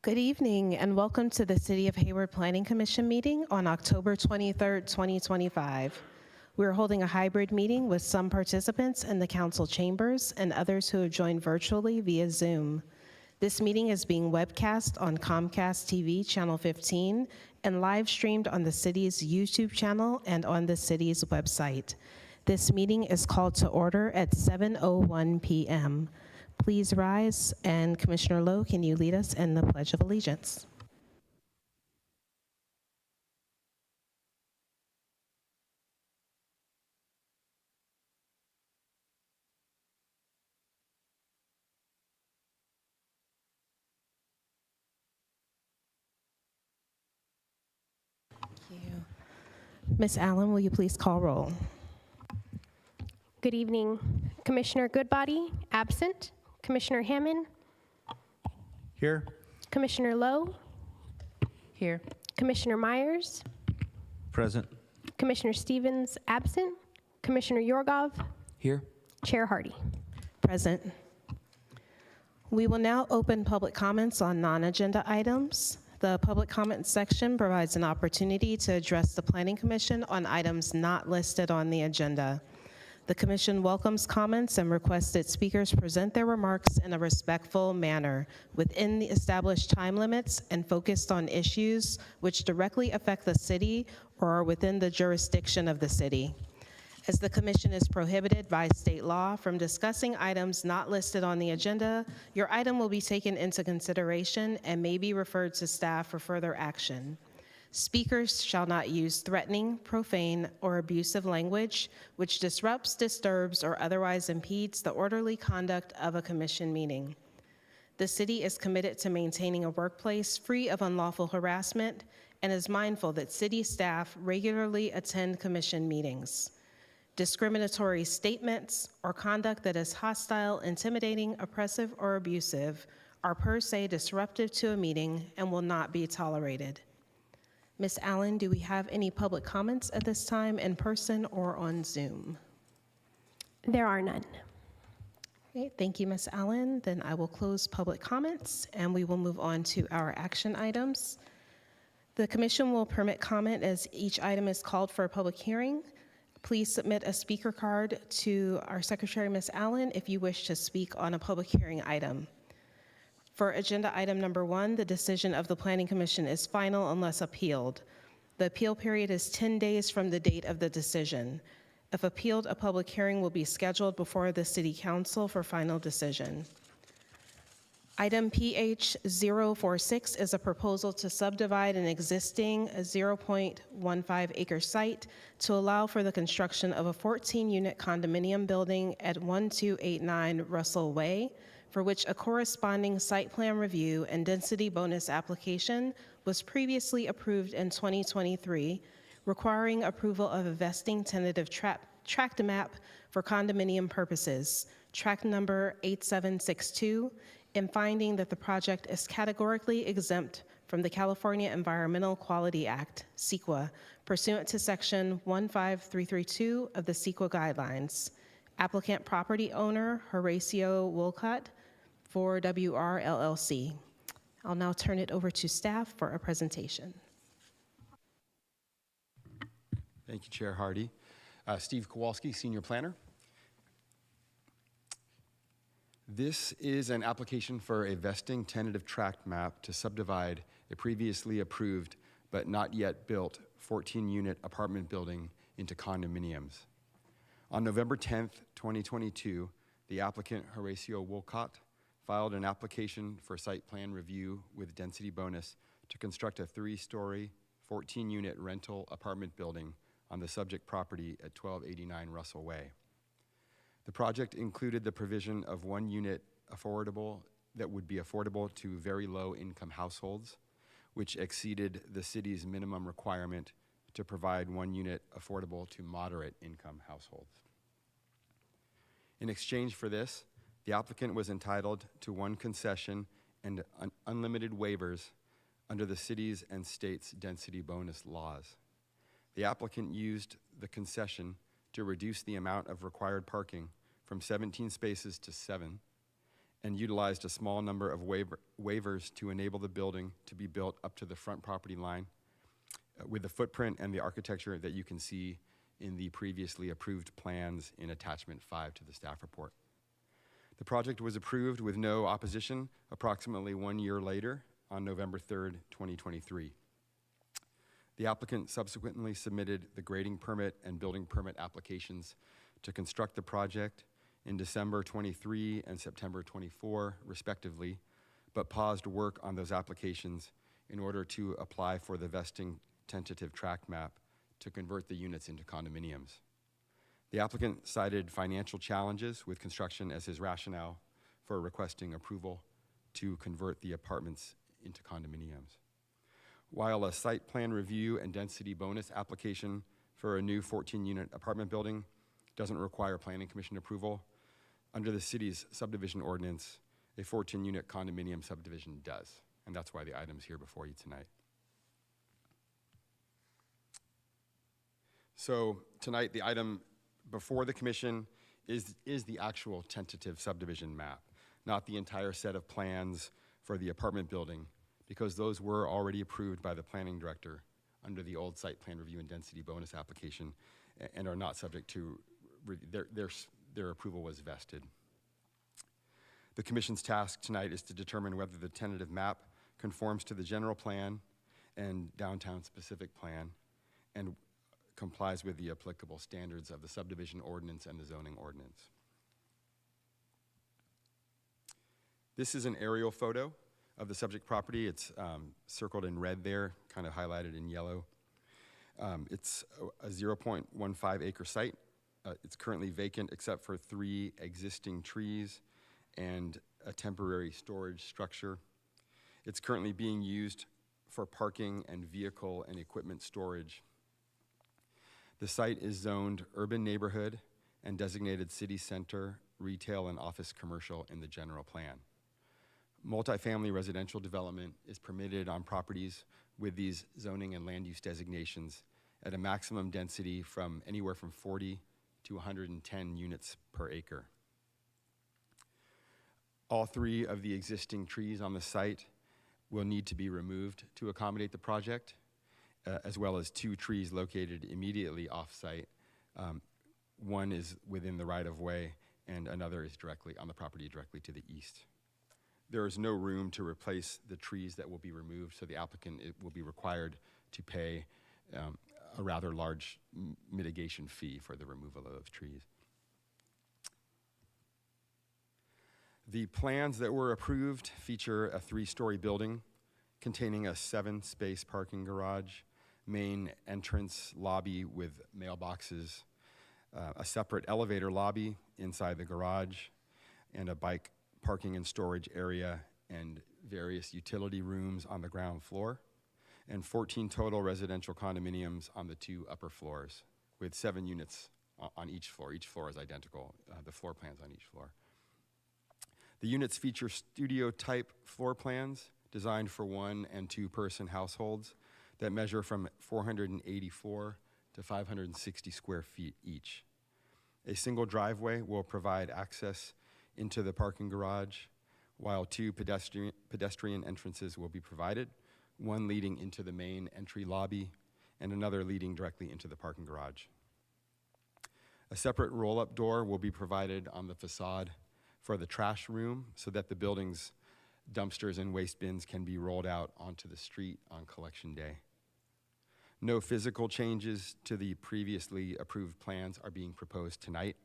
Good evening and welcome to the City of Hayward Planning Commission meeting on October 23rd, 2025. We're holding a hybrid meeting with some participants in the council chambers and others who have joined virtually via Zoom. This meeting is being webcast on Comcast TV Channel 15 and live streamed on the city's YouTube channel and on the city's website. This meeting is called to order at 7:01 p.m. Please rise, and Commissioner Lowe, can you lead us in the Pledge of Allegiance? Thank you. Ms. Allen, will you please call roll? Good evening. Commissioner Goodbody, absent. Commissioner Hammond. Here. Commissioner Lowe. Here. Commissioner Myers. Present. Commissioner Stevens, absent. Commissioner Yorgov. Here. Chair Hardy. Present. We will now open public comments on non-agenda items. The public comment section provides an opportunity to address the Planning Commission on items not listed on the agenda. The Commission welcomes comments and requests that speakers present their remarks in a respectful manner within the established time limits and focused on issues which directly affect the city or are within the jurisdiction of the city. As the Commission is prohibited by state law from discussing items not listed on the agenda, your item will be taken into consideration and may be referred to staff for further action. Speakers shall not use threatening, profane, or abusive language which disrupts, disturbs, or otherwise impedes the orderly conduct of a commission meeting. The city is committed to maintaining a workplace free of unlawful harassment and is mindful that city staff regularly attend commission meetings. Discriminatory statements or conduct that is hostile, intimidating, oppressive, or abusive are per se disruptive to a meeting and will not be tolerated. Ms. Allen, do we have any public comments at this time in person or on Zoom? There are none. Okay, thank you, Ms. Allen. Then I will close public comments and we will move on to our action items. The Commission will permit comment as each item is called for a public hearing. Please submit a speaker card to our Secretary, Ms. Allen, if you wish to speak on a public hearing item. For agenda item number 1, the decision of the Planning Commission is final unless appealed. The appeal period is 10 days from the date of the decision. If appealed, a public hearing will be scheduled before the City Council for final decision. Item PH 046 is a proposal to subdivide an existing 0.15 acre site to allow for the construction of a 14-unit condominium building at 1289 Russell Way, for which a corresponding site plan review and density bonus application was previously approved in 2023, requiring approval of a vesting tentative tract map for condominium purposes, tract number 8762, and finding that the project is categorically exempt from the California Environmental Quality Act, CEQA, pursuant to section 15332 of the CEQA guidelines. Applicant property owner Horacio Wolcott, 4WR LLC. I'll now turn it over to staff for a presentation. Thank you, Chair Hardy. Steve Kowalski, Senior Planner. This is an application for a vesting tentative tract map to subdivide a previously approved but not yet built 14-unit apartment building into condominiums. On November 10th, 2022, the applicant Horacio Wolcott filed an application for site plan review with density bonus to construct a 3-story, 14-unit rental apartment building on the subject property at 1289 Russell Way. The project included the provision of 1 unit affordable that would be affordable to very low income households, which exceeded the city's minimum requirement to provide 1 unit affordable to moderate income households. In exchange for this, the applicant was entitled to 1 concession and unlimited waivers under the city's and state's density bonus laws. The applicant used the concession to reduce the amount of required parking from 17 spaces to 7 and utilized a small number of waivers to enable the building to be built up to the front property line with the footprint and the architecture that you can see in the previously approved plans in attachment 5 to the staff report. The project was approved with no opposition approximately 1 year later on November 3rd, 2023. The applicant subsequently submitted the grading permit and building permit applications to construct the project in December 23 and September 24, respectively, but paused work on those applications in order to apply for the vesting tentative tract map to convert the units into condominiums. The applicant cited financial challenges with construction as his rationale for requesting approval to convert the apartments into condominiums. While a site plan review and density bonus application for a new 14-unit apartment building doesn't require planning commission approval, under the city's subdivision ordinance, a 14-unit condominium subdivision does, and that's why the item's here before you tonight. So tonight, the item before the commission is the actual tentative subdivision map, not the entire set of plans for the apartment building, because those were already approved by the planning director under the old site plan review and density bonus application and are not subject to, their approval was vested. The commission's task tonight is to determine whether the tentative map conforms to the general plan and downtown specific plan and complies with the applicable standards of the subdivision ordinance and the zoning ordinance. This is an aerial photo of the subject property. It's circled in red there, kind of highlighted in yellow. It's a 0.15 acre site. It's currently vacant except for 3 existing trees and a temporary storage structure. It's currently being used for parking and vehicle and equipment storage. The site is zoned urban neighborhood and designated city center, retail, and office commercial in the general plan. Multifamily residential development is permitted on properties with these zoning and land use designations at a maximum density from anywhere from 40 to 110 units per acre. All 3 of the existing trees on the site will need to be removed to accommodate the project, as well as 2 trees located immediately off-site. One is within the right-of-way, and another is directly on the property directly to the east. There is no room to replace the trees that will be removed, so the applicant will be required to pay a rather large mitigation fee for the removal of those trees. The plans that were approved feature a 3-story building containing a 7-space parking garage, main entrance lobby with mailboxes, a separate elevator lobby inside the garage, and a bike parking and storage area, and various utility rooms on the ground floor, and 14 total residential condominiums on the 2 upper floors, with 7 units on each floor. Each floor is identical, the floor plans on each floor. The units feature studio-type floor plans designed for 1- and 2-person households that measure from 484 to 560 square feet each. A single driveway will provide access into the parking garage, while 2 pedestrian entrances will be provided, one leading into the main entry lobby and another leading directly into the parking garage. A separate roll-up door will be provided on the facade for the trash room so that the building's dumpsters and waste bins can be rolled out onto the street on collection day. No physical changes to the previously approved plans are being proposed tonight.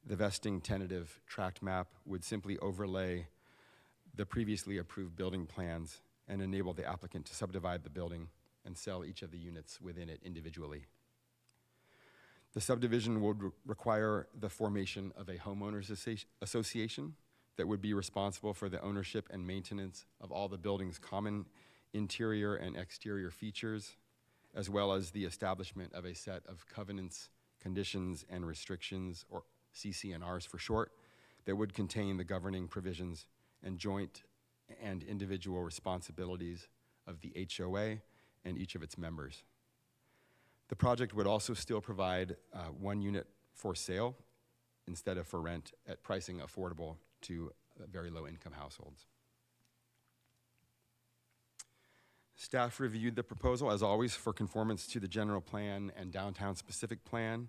The vesting tentative tract map would simply overlay the previously approved building plans and enable the applicant to subdivide the building and sell each of the units within it individually. The subdivision would require the formation of a homeowners association that would be responsible for the ownership and maintenance of all the building's common interior and exterior features, as well as the establishment of a set of covenants, conditions, and restrictions, or CC&Rs for short, that would contain the governing provisions and joint and individual responsibilities of the HOA and each of its members. The project would also still provide 1 unit for sale instead of for rent at pricing affordable to very low-income households. Staff reviewed the proposal, as always, for conformance to the general plan and downtown-specific plan,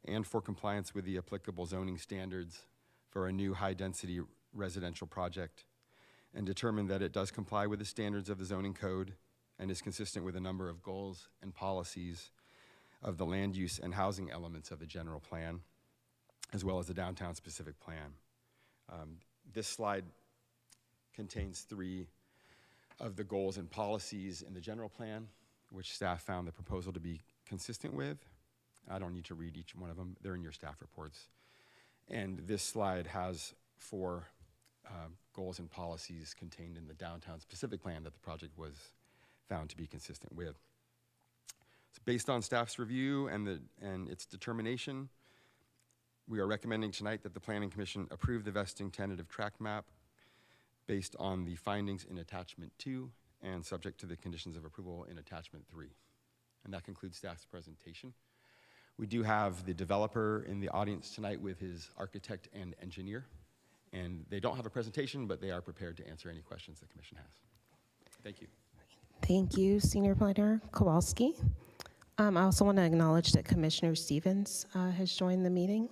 and for compliance with the applicable zoning standards for a new high-density residential project, and determined that it does comply with the standards of the zoning code and is consistent with a number of goals and policies of the land use and housing elements of the general plan, as well as the downtown-specific plan. This slide contains 3 of the goals and policies in the general plan, which staff found the proposal to be consistent with. I don't need to read each one of them. They're in your staff reports. And this slide has 4 goals and policies contained in the downtown-specific plan that the project was found to be consistent with. So based on staff's review and its determination, we are recommending tonight that the Planning Commission approve the vesting tentative tract map based on the findings in Attachment 2 and subject to the conditions of approval in Attachment 3. And that concludes staff's presentation. We do have the developer in the audience tonight with his architect and engineer. And they don't have a presentation, but they are prepared to answer any questions the commission has. Thank you. Thank you, Senior Planner Kowalski. I also want to acknowledge that Commissioner Stevens has joined the meeting.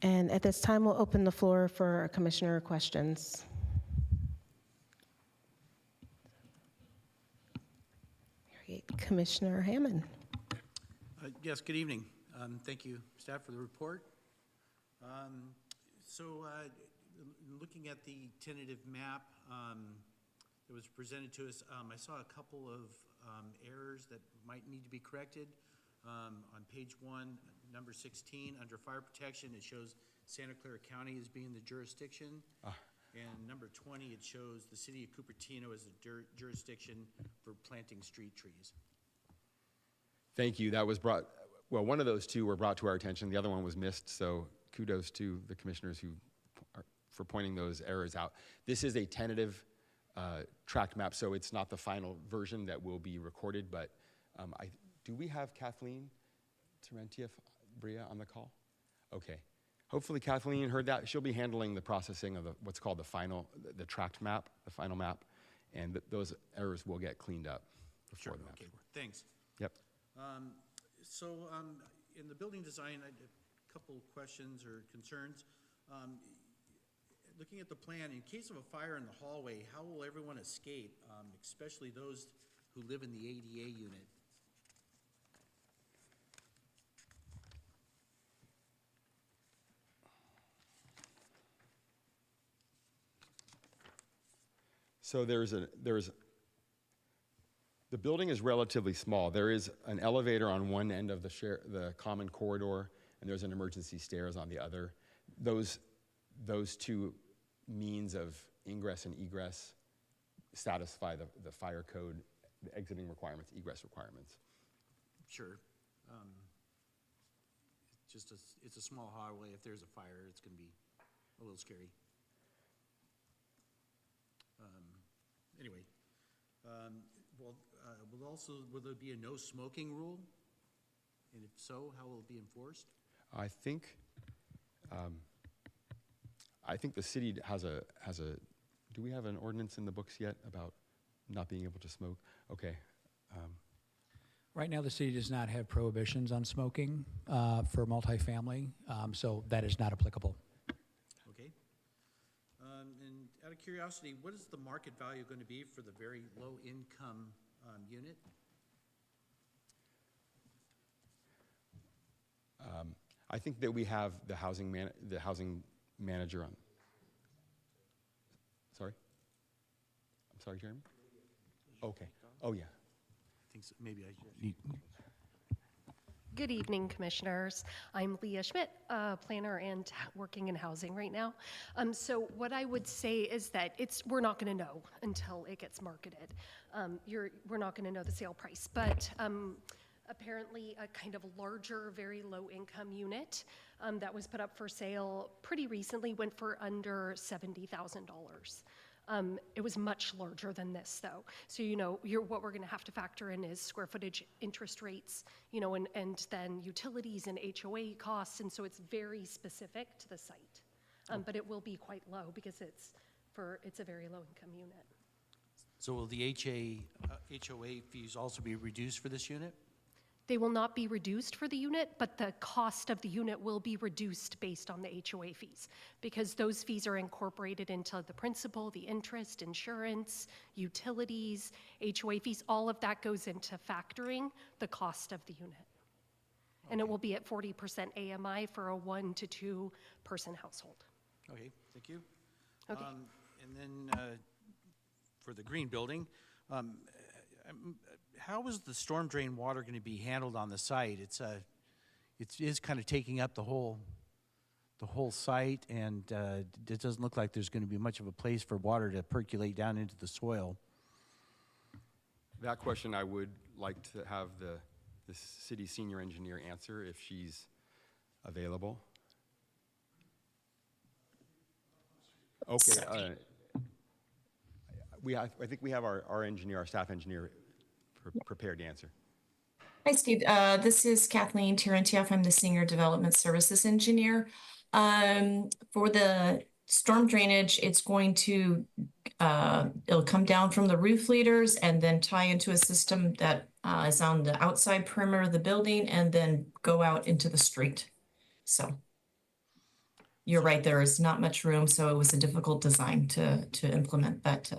And at this time, we'll open the floor for commissioner questions. Great. Commissioner Hammond. Yes, good evening. Thank you, staff, for the report. Looking at the tentative map that was presented to us, I saw a couple of errors that might need to be corrected. On page 1, number 16, under fire protection, it shows Santa Clara County as being the jurisdiction. And number 20, it shows the city of Cupertino as the jurisdiction for planting street trees. Thank you. That was brought, well, one of those 2 were brought to our attention. The other one was missed, so kudos to the commissioners for pointing those errors out. This is a tentative tract map, so it's not the final version that will be recorded, but do we have Kathleen Terentieff Bria on the call? Okay. Hopefully Kathleen heard that. She'll be handling the processing of what's called the tract map, the final map, and those errors will get cleaned up before the map. Okay, thanks. Yep. In the building design, I had a couple questions or concerns. Looking at the plan, in case of a fire in the hallway, how will everyone escape, especially those who live in the ADA unit? So the building is relatively small. There is an elevator on one end of the common corridor, and there's an emergency stairs on the other. Those 2 means of ingress and egress satisfy the fire code, the exiting requirements, egress requirements. Sure. It's a small hallway. If there's a fire, it's going to be a little scary. Anyway, will there be a no smoking rule? And if so, how will it be enforced? I think the city has a, do we have an ordinance in the books yet about not being able to smoke? Okay. Right now, the city does not have prohibitions on smoking for multifamily, so that is not applicable. Okay. And out of curiosity, what is the market value going to be for the very low income unit? I think that we have the housing manager on. Sorry? I'm sorry, Jeremy? Okay. Oh, yeah. I think so. Maybe I need. Good evening, Commissioners. I'm Leah Schmidt, planner and working in housing right now. So what I would say is that we're not going to know until it gets marketed. We're not going to know the sale price, but apparently a kind of larger, very low income unit that was put up for sale pretty recently went for under $70,000. It was much larger than this, though. So, what we're going to have to factor in is square footage, interest rates, and then utilities and HOA costs, and so it's very specific to the site. but it will be quite low because it's a very low-income unit. So will the HOA fees also be reduced for this unit? They will not be reduced for the unit, but the cost of the unit will be reduced based on the HOA fees, because those fees are incorporated into the principal, the interest, insurance, utilities, HOA fees, all of that goes into factoring the cost of the unit. And it will be at 40% AMI for a 1 to 2 person household. Okay, thank you. Okay. And then for the green building, how is the storm drain water going to be handled on the site? It is kind of taking up the whole site, and it doesn't look like there's going to be much of a place for water to percolate down into the soil. That question I would like to have the city senior engineer answer if she's available. Okay. I think we have our engineer, our staff engineer, prepared to answer. Hi, Steve. This is Kathleen Terentieff. I'm the Senior Development Services Engineer. For the storm drainage, it's going to, it'll come down from the roof leaders and then tie into a system that is on the outside perimeter of the building and then go out into the street. So you're right, there is not much room, so it was a difficult design to implement, but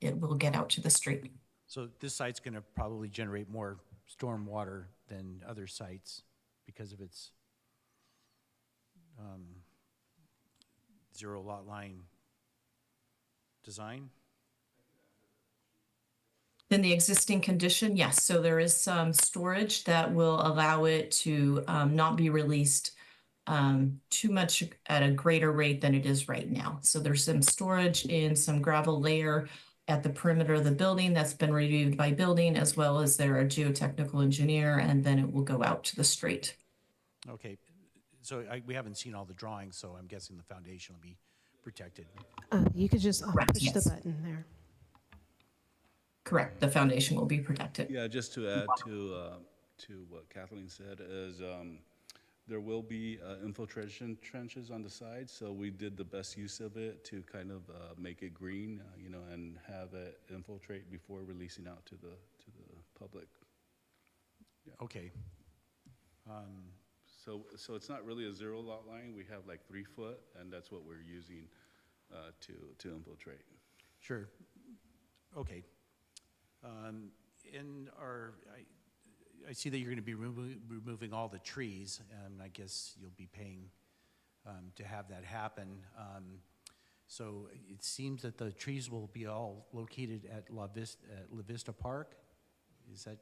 it will get out to the street. So this site's going to probably generate more storm water than other sites because of its zero lot line design? In the existing condition, yes. So there is some storage that will allow it to not be released too much at a greater rate than it is right now. So there's some storage in some gravel layer at the perimeter of the building that's been reviewed by building, as well as their geotechnical engineer, and then it will go out to the street. Okay, so we haven't seen all the drawings, so I'm guessing the foundation will be protected. You could just push Yes. the button there. Correct, the foundation will be protected. Yeah, just to add to what Kathleen said is there will be infiltration trenches on the side, so we did the best use of it to kind of make it green, and have it infiltrate before releasing out to the public. Okay. So it's not really a zero lot line. We have like 3 foot, and that's what we're using to infiltrate. Sure. Okay. I see that you're going to be removing all the trees, and I guess you'll be paying to have that happen. So it seems that the trees will be all located at La Vista Park. Is that?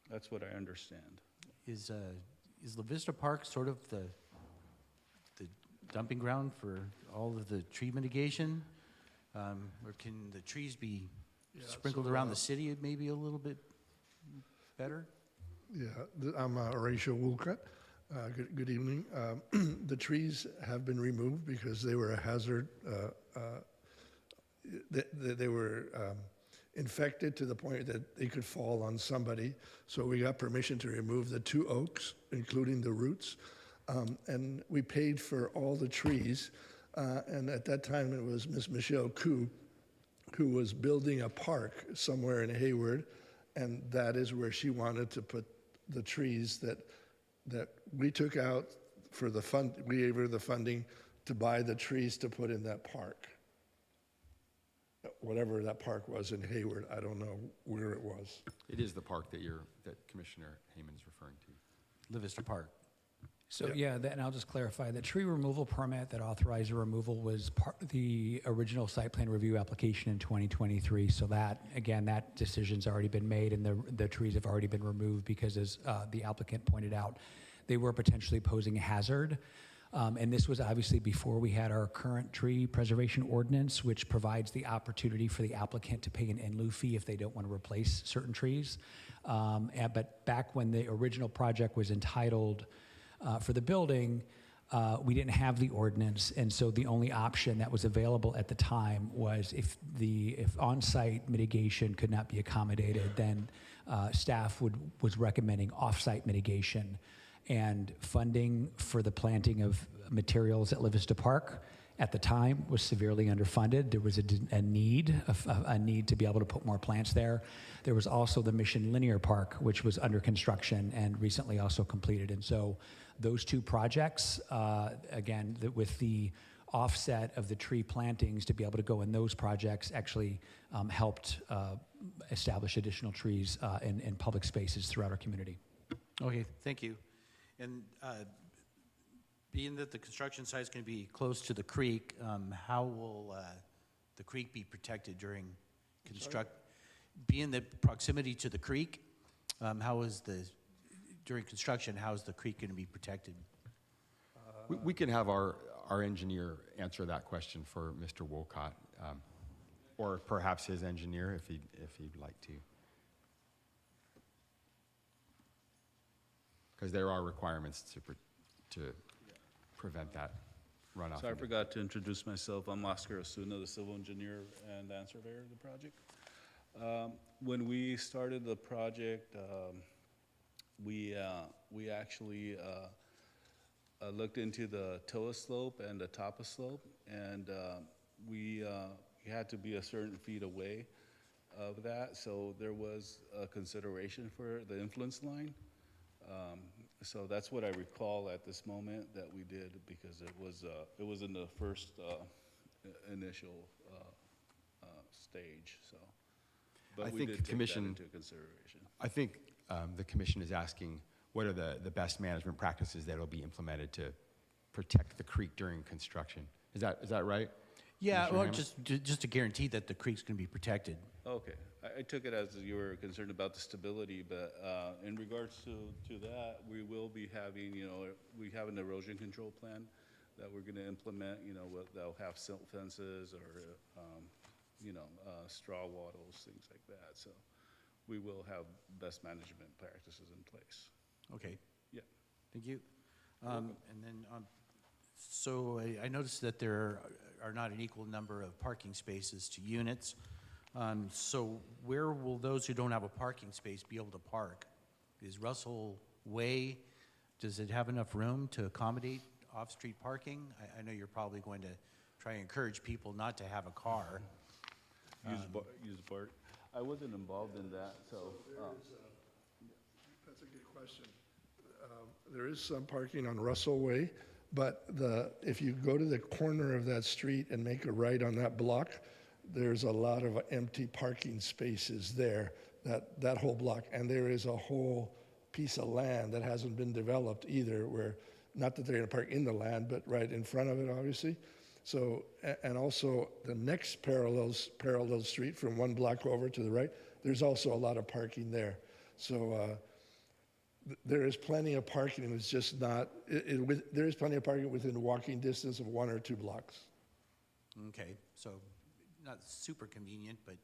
That's what I understand. Is La Vista Park sort of the dumping ground for all of the tree mitigation? Or can the trees be sprinkled around the city maybe a little bit better? Yeah, I'm Horatio Woolcutt. Good evening. The trees have been removed because they were a hazard. They were infected to the point that they could fall on somebody. So we got permission to remove the 2 oaks, including the roots. And we paid for all the trees. And at that time, it was Miss Michelle Koo, who was building a park somewhere in Hayward. And that is where she wanted to put the trees that we took out for the fund. We gave her the funding to buy the trees to put in that park. Whatever that park was in Hayward, I don't know where it was. It is the park that Commissioner Hayman is referring to. La Vista Park. So, and I'll just clarify, the tree removal permit that authorized the removal was part of the original site plan review application in 2023. So that, again, that decision's already been made, and the trees have already been removed because, as the applicant pointed out, they were potentially posing a hazard. And this was obviously before we had our current tree preservation ordinance, which provides the opportunity for the applicant to pay an in lieu fee if they don't want to replace certain trees. But back when the original project was entitled for the building, we didn't have the ordinance, and so the only option that was available at the time was if on-site mitigation could not be accommodated, then staff was recommending off-site mitigation and funding for the planting of materials at La Vista Park, at the time was severely underfunded. There was a need to be able to put more plants there. There was also the Mission Linear Park, which was under construction and recently also completed. And so those two projects, again, with the offset of the tree plantings to be able to go in those projects actually helped establish additional trees in public spaces throughout our community. Okay, thank you. And being that the construction site is going to be close to the creek, how will the creek be protected during being the proximity to the creek, during construction, how is the creek going to be protected? We can have our engineer answer that question for Mr. Wolcott, or perhaps his engineer if he'd like to. Because there are requirements to prevent that runoff. So I forgot to introduce myself. I'm Oscar Osuna, the civil engineer and land surveyor of the project. When we started the project, we actually looked into the TOA slope and the TAPA slope, and we had to be a certain feet away of that, so there was a consideration for the influence line. So that's what I recall at this moment that we did, because it was in the first initial stage. So, but I we think did the take commission, that into consideration. I think the commission is asking what are the best management practices that will be implemented to protect the creek during construction. Is that right? Yeah, Commissioner or Hammond? just to guarantee that the creek's going to be protected. Okay, I took it as you were concerned about the stability, but in regards to that, we will be having, we have an erosion control plan that we're going to implement, that'll have silt fences or, straw wattles, things like that. So we will have best management practices in place. Okay. Yeah. Thank you. And then, so I noticed that there are not an equal number of parking spaces to units. So where will those who don't have a parking space be able to park? Is Russell Way, does it have enough room to accommodate off-street parking? I know you're probably going to try and encourage people not to have a car. Use BART. I wasn't involved in that, so. That's a good question. There is some parking on Russell Way, but if you go to the corner of that street and make a right on that block, there's a lot of empty parking spaces there, that whole block. And there is a whole piece of land that hasn't been developed either, where, not that they're gonna park in the land, but right in front of it, obviously. So, and also the next parallel street from one block over to the right, there's also a lot of parking there. So there is plenty of parking, it's just not, there is plenty of parking within walking distance of 1 or 2 blocks. Okay, so not super convenient, but.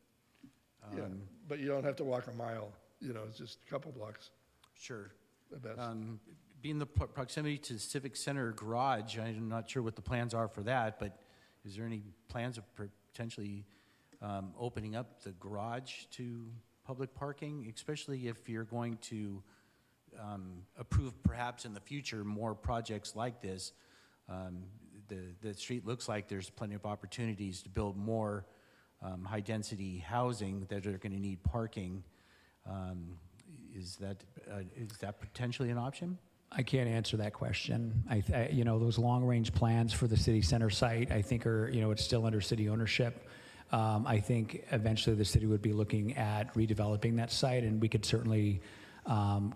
Yeah, but you don't have to walk a mile, it's just a couple blocks. Sure. The best. Being the proximity to the Civic Center garage, I'm not sure what the plans are for that, but is there any plans of potentially opening up the garage to public parking, especially if you're going to approve perhaps in the future more projects like this? The street looks like there's plenty of opportunities to build more high-density housing that are going to need parking. Is that potentially an option? I can't answer that question. Those long-range plans for the city center site, I think are, it's still under city ownership. I think eventually the city would be looking at redeveloping that site, and we could certainly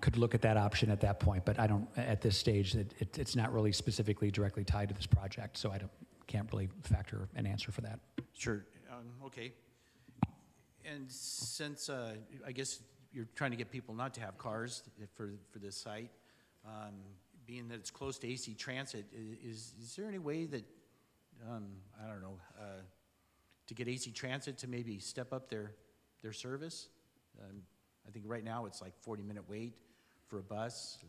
could look at that option at that point. But I don't, at this stage, it's not really specifically directly tied to this project, so can't really factor an answer for that. Sure. Okay. And since I guess you're trying to get people not to have cars for this site, being that it's close to AC Transit, is there any way that, I don't know, to get AC Transit to maybe step up their service? I think right now it's like 40-minute wait for a bus.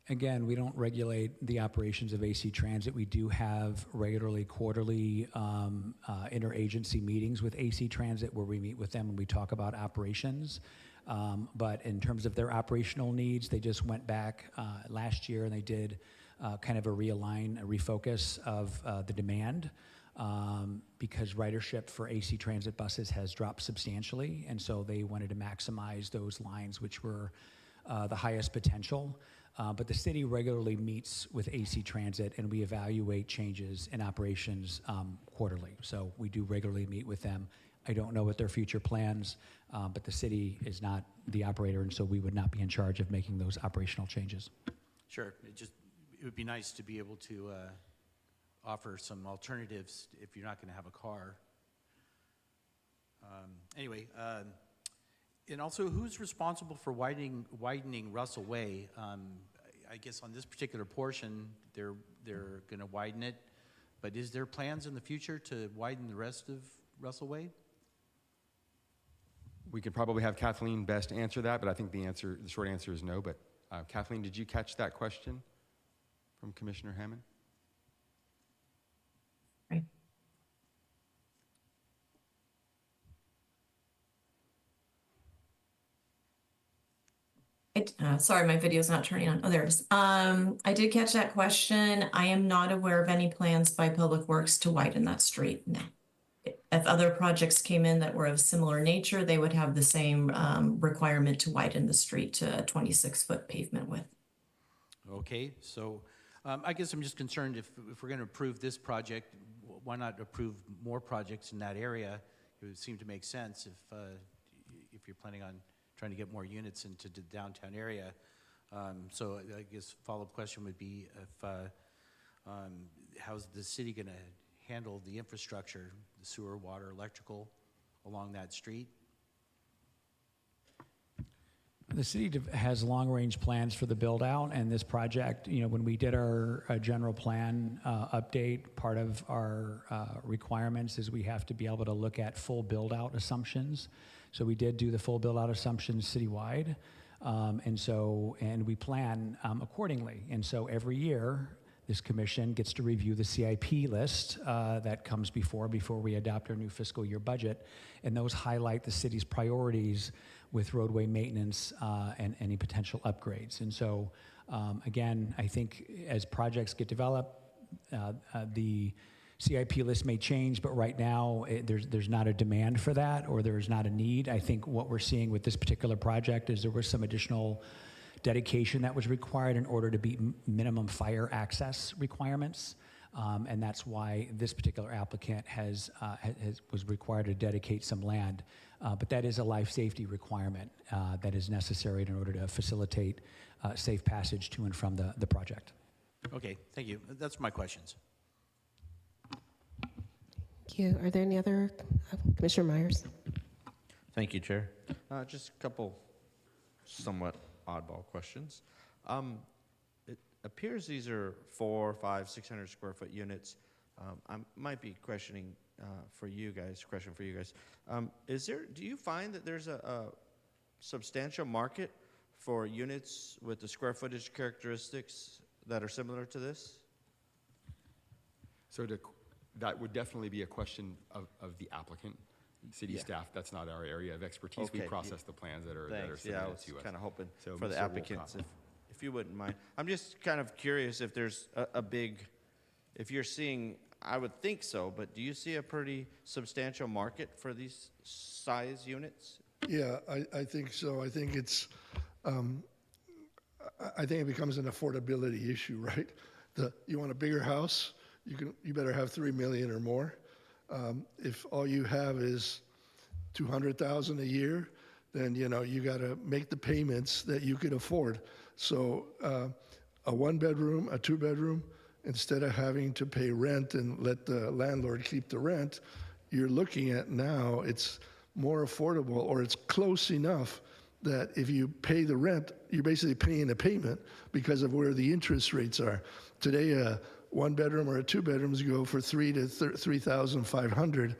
Again, we don't regulate the operations of AC Transit. We do have regularly quarterly interagency meetings with AC Transit where we meet with them and we talk about operations. But in terms of their operational needs, they just went back last year and they did kind of a refocus of the demand. because ridership for AC Transit buses has dropped substantially, and so they wanted to maximize those lines which were the highest potential. But the city regularly meets with AC Transit, and we evaluate changes in operations quarterly. So we do regularly meet with them. I don't know what their future plans, but the city is not the operator, and so we would not be in charge of making those operational changes. Sure, it would be nice to be able to offer some alternatives if you're not going to have a car. Anyway, and also, who's responsible for widening Russell Way? I guess on this particular portion, they're going to widen it, but is there plans in the future to widen the rest of Russell Way? We could probably have Kathleen best answer that, but I think the short answer is no. But Kathleen, did you catch that question from Commissioner Hammond? Right. Sorry, my video's not turning on. Oh, there it is. I did catch that question. I am not aware of any plans by Public Works to widen that street, no. If other projects came in that were of similar nature, they would have the same requirement to widen the street to a 26-foot pavement width. Okay, so I guess I'm just concerned if we're going to approve this project, why not approve more projects in that area? It would seem to make sense if you're planning on trying to get more units into the downtown area. So I guess follow-up question would be if how's the city going to handle the infrastructure, the sewer, water, electrical along that street? The city has long-range plans for the build-out, and this project, when we did our general plan update, part of our requirements is we have to be able to look at full build-out assumptions. So we did do the full build-out assumptions citywide, and we plan accordingly. And so every year, this commission gets to review the CIP list that comes before we adopt our new fiscal year budget, and those highlight the city's priorities with roadway maintenance and any potential upgrades. And so, again, I think as projects get developed, the CIP list may change, but right now there's not a demand for that, or there's not a need. I think what we're seeing with this particular project is there was some additional dedication that was required in order to meet minimum fire access requirements, and that's why this particular applicant was required to dedicate some land. But that is a life safety requirement that is necessary in order to facilitate safe passage to and from the project. Okay, thank you. That's my questions. Thank you. Are there any other, Commissioner Myers? Thank you, Chair. Just a couple somewhat oddball questions. It appears these are 400, 500, 600 square foot units. I might be questioning for you guys. Do you find that there's a substantial market for units with the square footage characteristics that are similar to this? So that would definitely be a question of the applicant, city staff. That's not our area of expertise. Okay. We process the plans that are Thanks. submitted I was to us. kind of hoping So for the Mr. applicants, Wolcott. if you wouldn't mind. I'm just kind of curious if there's a big, if you're seeing, I would think so, but do you see a pretty substantial market for these size units? Yeah, I think so. I think it's, I think it becomes an affordability issue, right? You want a bigger house, you better have $3 million or more. If all you have is $200,000 a year, then you got to make the payments that you could afford. So a 1-bedroom, a 2-bedroom, instead of having to pay rent and let the landlord keep the rent, you're looking at now it's more affordable, or it's close enough that if you pay the rent, you're basically paying a payment because of where the interest rates are. Today, a 1-bedroom or a 2-bedrooms go for $3,000 to $3,500.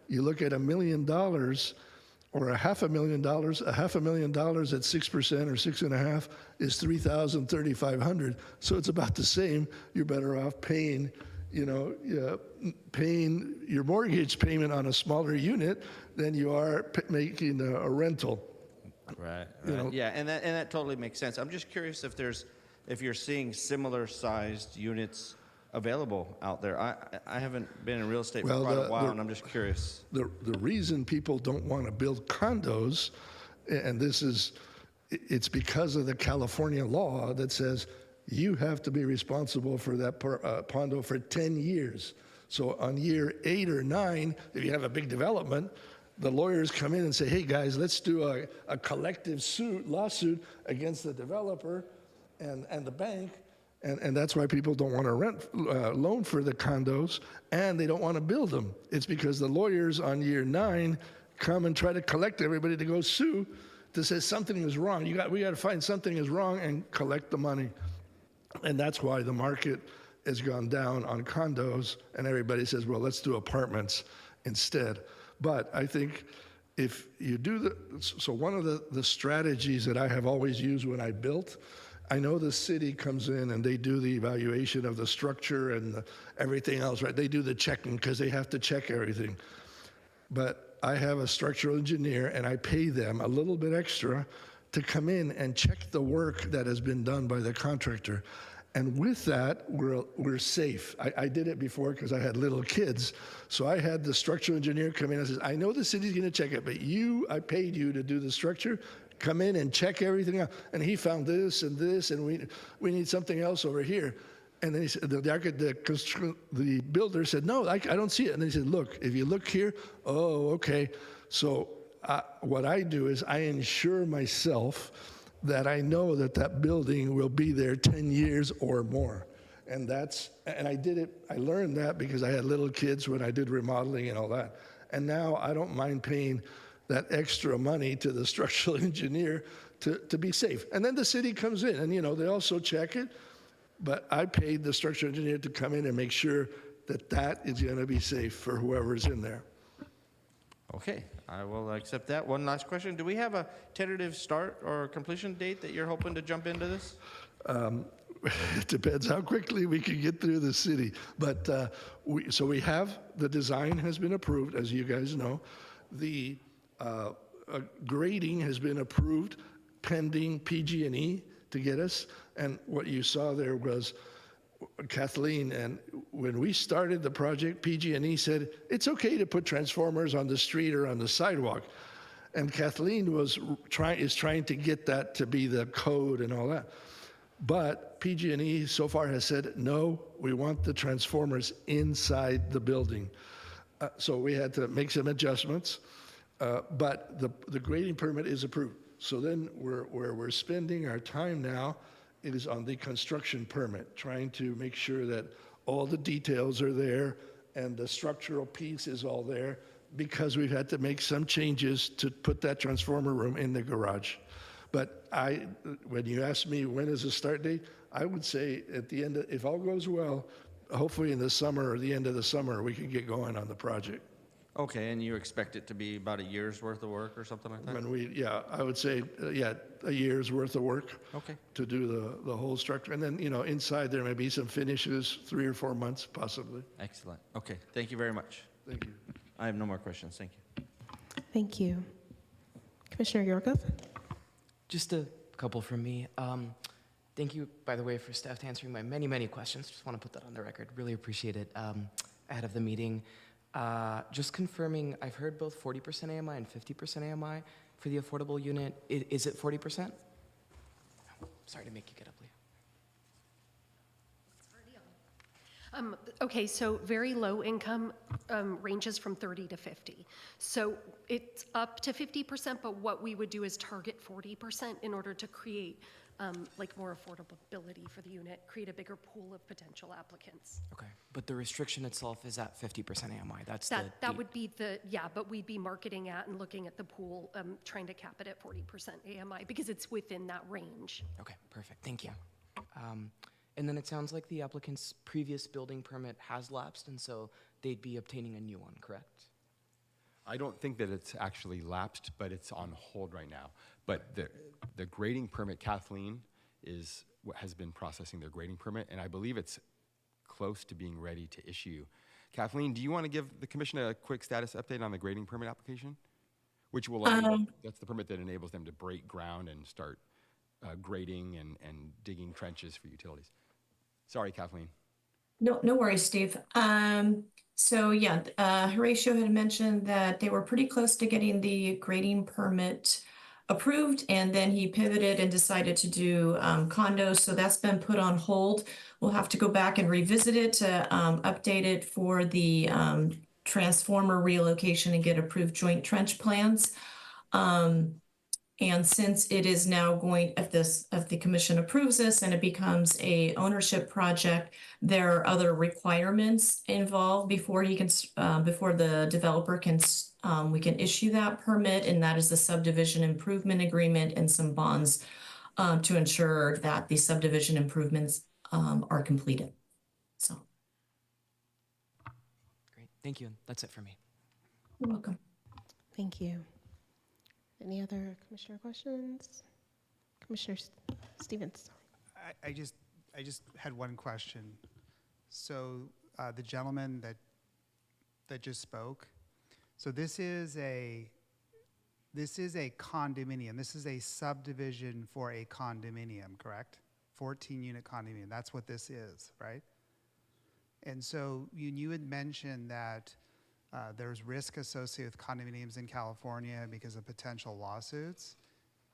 You look at $1 million or $500,000. $500,000 at 6% or 6.5% is $3,000, $3,500. So it's about the same. You're better off paying, paying your mortgage payment on a smaller unit than you are making a rental. Right. Yeah, and that totally makes sense. I'm just curious if you're seeing similar sized units available out there? I haven't been in real estate Well, for quite the- a while, the- and I'm just curious. The reason people don't want to build condos, and it's because of the California law that says you have to be responsible for that condo for 10 years. So on year 8 or 9, if you have a big development, the lawyers come in and say, hey guys, let's do a collective lawsuit against the developer and the bank. And that's why people don't want to loan for the condos, and they don't want to build them. It's because the lawyers on year 9 come and try to collect everybody to go sue to say something is wrong. We got to find something is wrong and collect the money. And that's why the market has gone down on condos, and everybody says, well, let's do apartments instead. But I think if you do so one of the strategies that I have always used when I built, I know the city comes in and they do the evaluation of the structure and everything else, right? They do the checking because they have to check everything. But I have a structural engineer and I pay them a little bit extra to come in and check the work that has been done by the contractor. And with that, we're safe. I did it before because I had little kids. So I had the structural engineer come in and says, I know the city's going to check it, but I paid you to do the structure. Come in and check everything out. And he found this, and we need something else over here. And then he said, the builder said, no, I don't see it. And then he said, look, if you look here, oh, okay. So what I do is I ensure myself that I know that building will be there 10 years or more. And I did it, I learned that because I had little kids when I did remodeling and all that. And now I don't mind paying that extra money to the structural engineer to be safe. And then the city comes in and, they also check it. But I paid the structural engineer to come in and make sure that is going to be safe for whoever's in there. Okay, I will accept that. One last question. Do we have a tentative start or completion date that you're hoping to jump into this? It depends how quickly we can get through the city. But we have, the design has been approved, as you guys know. The grading has been approved pending PG&E to get us. And what you saw there was Kathleen, and when we started the project, PG&E said, it's okay to put transformers on the street or on the sidewalk. And Kathleen is trying to get that to be the code and all that. But PG&E so far has said, no, we want the transformers inside the building. So we had to make some adjustments, but the grading permit is approved. So then where we're spending our time now is on the construction permit, trying to make sure that all the details are there and the structural piece is all there, because we've had to make some changes to put that transformer room in the garage. But when you ask me when is the start date, I would say at the end, if all goes well, hopefully in the summer or the end of the summer, we can get going on the project. Okay, and you expect it to be about a year's worth of work or something like that? I would say, a year's worth of work. Okay. To do the whole structure. And then, inside there may be some finishes, 3 or 4 months possibly. Excellent. Okay, thank you very much. Thank you. I have no more questions. Thank you. Thank you. Commissioner Yorgov? Just a couple from me. Thank you, by the way, for staff answering my many, many questions. Just want to put that on the record. Really appreciate it ahead of the meeting. Just confirming, I've heard both 40% AMI and 50% AMI for the affordable unit. Is it 40%? Sorry to make you get up, Leah. Okay, so very low income ranges from 30 to 50. So it's up to 50%, but what we would do is target 40% in order to create more affordability for the unit, create a bigger pool of potential applicants. Okay, but the restriction itself is at 50% AMI. That's That would be but we'd be marketing at and looking at the pool, trying to cap it at 40% AMI because it's within that range. Okay, perfect. Thank you. And then it sounds like the applicant's previous building permit has lapsed, and so they'd be obtaining a new one, correct? I don't think that it's actually lapsed, but it's on hold right now. But the grading permit, Kathleen has been processing their grading permit, and I believe it's close to being ready to issue. Kathleen, do you want to give the commission a quick status update on the grading permit application? Which will that's the permit that enables them to break ground and start grading and digging trenches for utilities. Sorry, Kathleen. No worries, Steve. So yeah, Horatio had mentioned that they were pretty close to getting the grading permit approved, and then he pivoted and decided to do condos. So that's been put on hold. We'll have to go back and revisit it to update it for the transformer relocation and get approved joint trench plans. And since it is now going, if the commission approves this and it becomes a ownership project, there are other requirements involved before he can, before the developer can, we can issue that permit, and that is the subdivision improvement agreement and some bonds to ensure that the subdivision improvements are completed. So. Great, thank you. That's it for me. You're welcome. Thank you. Any other commissioner questions? Commissioner Stevens. I just had one question. So the gentleman that just spoke, so this is a condominium. This is a subdivision for a condominium, correct? 14-unit condominium. That's what this is, right? And so you had mentioned that there's risk associated with condominiums in California because of potential lawsuits.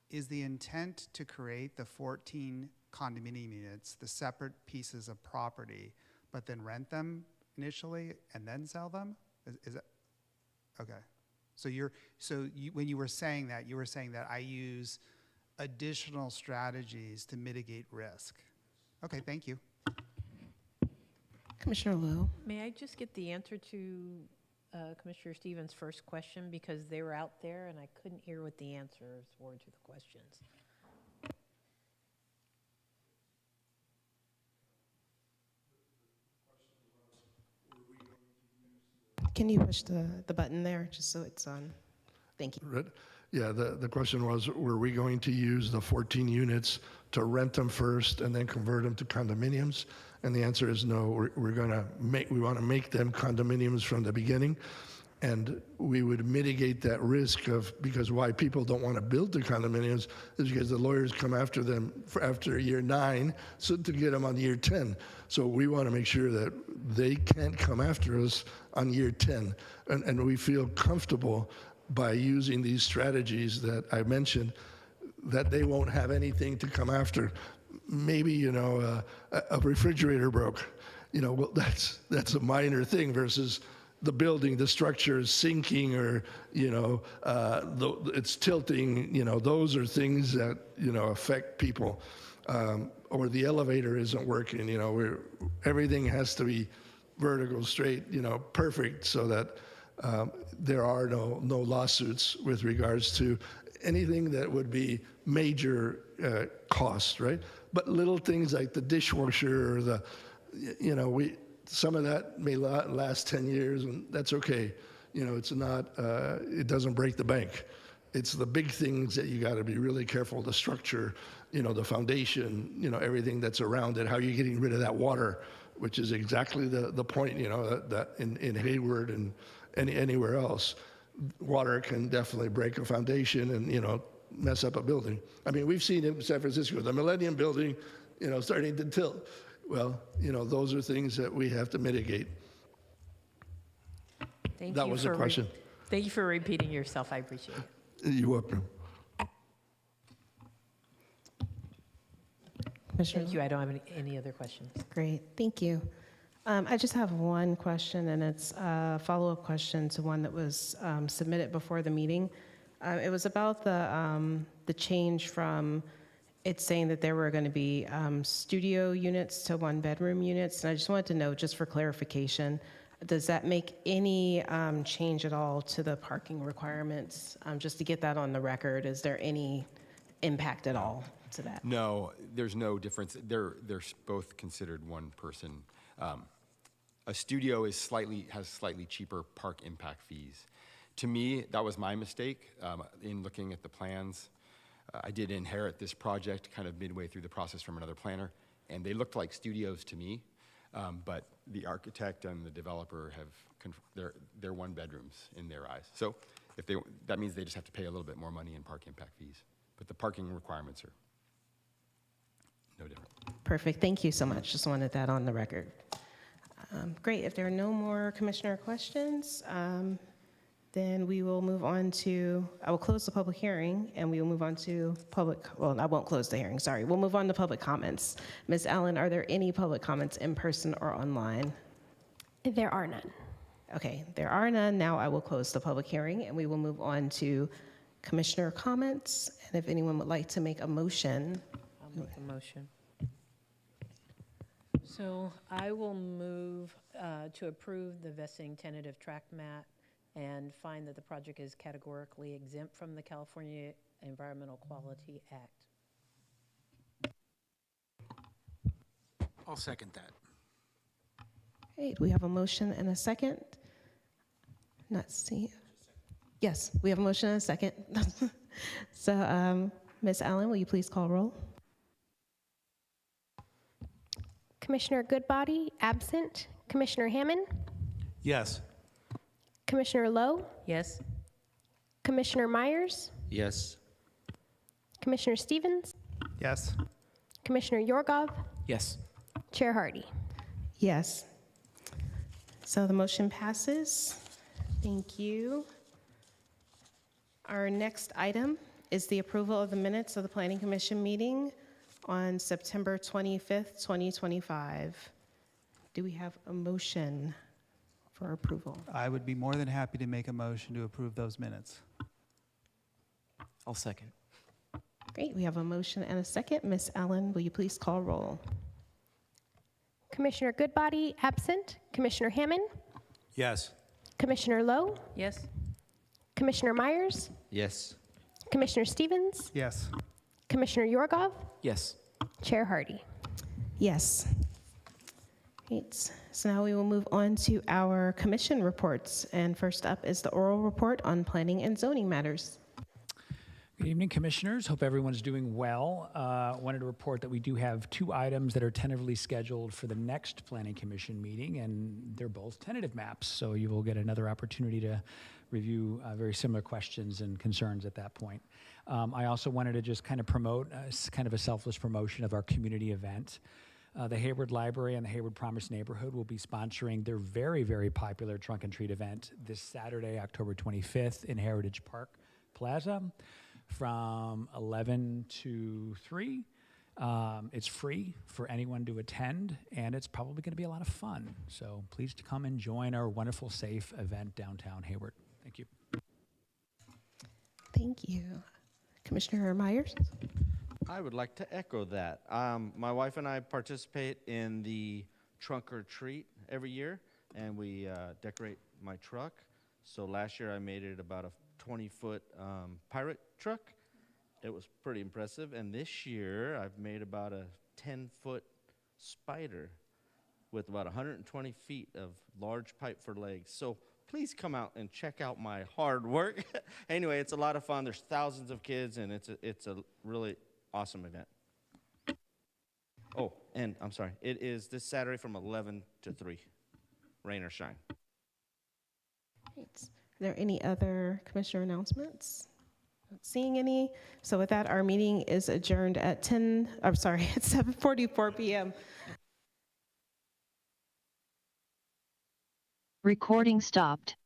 Is the intent to create the 14 condominium units, the separate pieces of property, but then rent them initially and then sell them? Is that okay? So when you were saying that, you were saying that I use additional strategies to mitigate risk. Okay, thank you. Commissioner Lowe. May I just get the answer to Commissioner Stevens' first question, because they were out there and I couldn't hear what the answers were to the questions. Can you push the button there just so it's on? Thank you. Right. Yeah, the question was, were we going to use the 14 units to rent them first and then convert them to condominiums? And the answer is no. We want to make them condominiums from the beginning, and we would mitigate that risk because why people don't want to build the condominiums is because the lawyers come after them after year 9, so to get them on year 10. So we want to make sure that they can't come after us on year 10, and we feel comfortable by using these strategies that I mentioned, that they won't have anything to come after. Maybe, a refrigerator broke, well, that's a minor thing versus the building, the structure is sinking, or, it's tilting, those are things that, affect people. Or the elevator isn't working, everything has to be vertical, straight, perfect, so that there are no lawsuits with regards to anything that would be major costs, right? But little things like the dishwasher or some of that may last 10 years, and that's okay. It's not, it doesn't break the bank. It's the big things that you got to be really careful. The structure, the foundation, everything that's around it. How are you getting rid of that water, which is exactly the point, that in Hayward and anywhere else, water can definitely break a foundation and, mess up a building. I mean, we've seen in San Francisco, the Millennium Building, starting to tilt. Well, those are things that we have to mitigate. That was the question. Thank you for repeating yourself. I appreciate it. You're welcome. Thank you. I don't have any other questions. Great, thank you. I just have one question, and it's a follow-up question to one that was submitted before the meeting. It was about the change from it saying that there were going to be studio units to one-bedroom units, and I just wanted to know, just for clarification, does that make any change at all to the parking requirements? Just to get that on the record, is there any impact at all to that? No, there's no difference. They're both considered one person. A studio has slightly cheaper park impact fees. To me, that was my mistake in looking at the plans. I did inherit this project kind of midway through the process from another planner, and they looked like studios to me, but the architect and the developer they're one bedrooms in their eyes. So that means they just have to pay a little bit more money in park impact fees, but the parking requirements are no different. Perfect, thank you so much. Just wanted that on the record. Great. If there are no more commissioner questions, then we will move on to, I will close the public hearing, and we will move on to I won't close the hearing, sorry. We'll move on to public comments. Ms. Allen, are there any public comments in person or online? There are none. Okay, there are none. Now I will close the public hearing, and we will move on to commissioner comments. And if anyone would like to make a motion. I'll make a motion. So I will move to approve the vesting tentative tract map and find that the project is categorically exempt from the California Environmental Quality Act. I'll second that. Great, we have a motion and a second. Not see. Yes, we have a motion and a second. So, Ms. Allen, will you please call roll? Commissioner Goodbody, absent. Commissioner Hammond, Yes. Commissioner Lowe, Yes? Commissioner Myers, Yes. Commissioner Stevens, Yes. Commissioner Yorgov, Yes. Chair Hardy. Yes. So the motion passes. Thank you. Our next item is the approval of the minutes of the Planning Commission meeting on September 25th, 2025. Do we have a motion for approval? I would be more than happy to make a motion to approve those minutes. I'll second. Great, we have a motion and a second. Ms. Allen, will you please call roll? Commissioner Goodbody, absent. Commissioner Hammond, Yes. Commissioner Lowe, Yes? Commissioner Myers, Yes. Commissioner Stevens, Yes. Commissioner Yorgov, Yes. Chair Hardy. Yes. Great. So now we will move on to our commission reports. And first up is the oral report on planning and zoning matters. Good evening, Commissioners. Hope everyone's doing well. Wanted to report that we do have 2 items that are tentatively scheduled for the next Planning Commission meeting, and they're both tentative maps, so you will get another opportunity to review very similar questions and concerns at that point. I also wanted to just kind of promote kind of a selfless promotion of our community event. The Hayward Library and the Hayward Promise Neighborhood will be sponsoring their very, very popular Trunk and Treat event this Saturday, October 25th in Heritage Park Plaza from 11 to 3. It's free for anyone to attend, and it's probably going to be a lot of fun. So please to come and join our wonderful, safe event downtown Hayward. Thank you. Thank you. Commissioner Myers? I would like to echo that. My wife and I participate in the Trunk or Treat every year, and we decorate my truck. So last year I made it about a 20-foot pirate truck. It was pretty impressive. And this year I've made about a 10-foot spider with about 120 feet of large pipe for legs. So please come out and check out my hard work. Anyway, it's a lot of fun. There's thousands of kids, and it's a really awesome event. Oh, and I'm sorry. It is this Saturday from 11 to 3, rain or shine. Great. Are there any other commissioner announcements? Not seeing any. So with that, our meeting is adjourned at 7:44 p.m. Recording stopped.